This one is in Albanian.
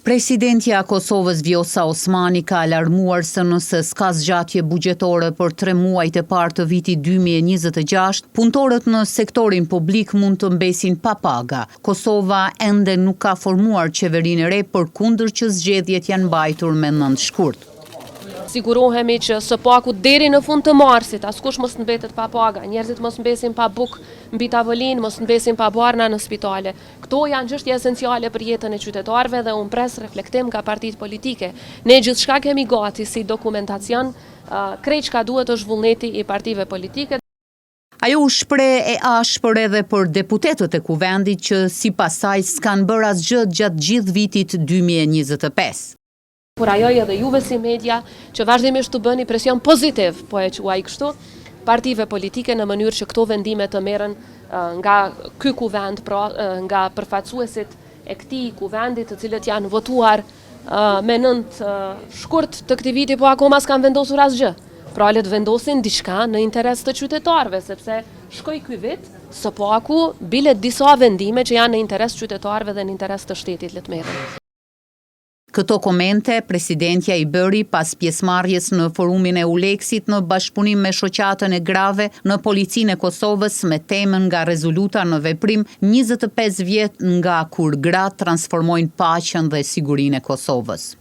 Presidentja e Kosovës Vjosa Osmani ka alarmuar se nëse s'ka zgjatje buxhetore për 3 muajt e parë të vitit 2026, punëtorët në sektorin publik mund të mbesin pa paga. Kosova ende nuk ka formuar qeverinë e re, përkundër që zgjedhjet janë mbajtur me 9 shkurt. Sigurohemi që së paku deri në fund të marsit, askush mos mbetet pa paga, njerëzit mos mbesin pa buk mbi tavolinë, mos mbesin pa barna në spitale. Këto janë çështje esenciale për jetën e qytetarëve dhe unë pres reflektim nga partitë politike. Ne gjithçka kemi gati si dokumentacion, krejt çka duhet është vullneti i partive politike. Ajo u shpreh e ashpër edhe për deputetët e kuvendit që sipas saj s'kan bërë asgjë gjatë gjithë vitit 2025. Por ajo edhe juve si media që vazhdimisht të bëni presion pozitiv, po e quaj kështu, partive politike në mënyrë që këto vendime të merren nga ky kuvend, pra nga përfaqësuesit e këtij kuvendit, të cilët janë votuar me 9 shkurt të këtij viti, po akoma s'kan vendosur asgjë. Pra le të vendosin diçka në interes të qytetarëve, sepse shkoi ky vit, së paku bile disa vendime që janë në interes të qytetarëve dhe në interes të shtetit le të merren. Këto komente presidentja i bëri pas pjesëmarrjes në forumin e Uleksit në bashkëpunim me shoqatën e grave në Policinë e Kosovës me temën nga rezoluta në veprim 25 vjet nga kur gratë transformojnë paqen dhe sigurinë e Kosovës.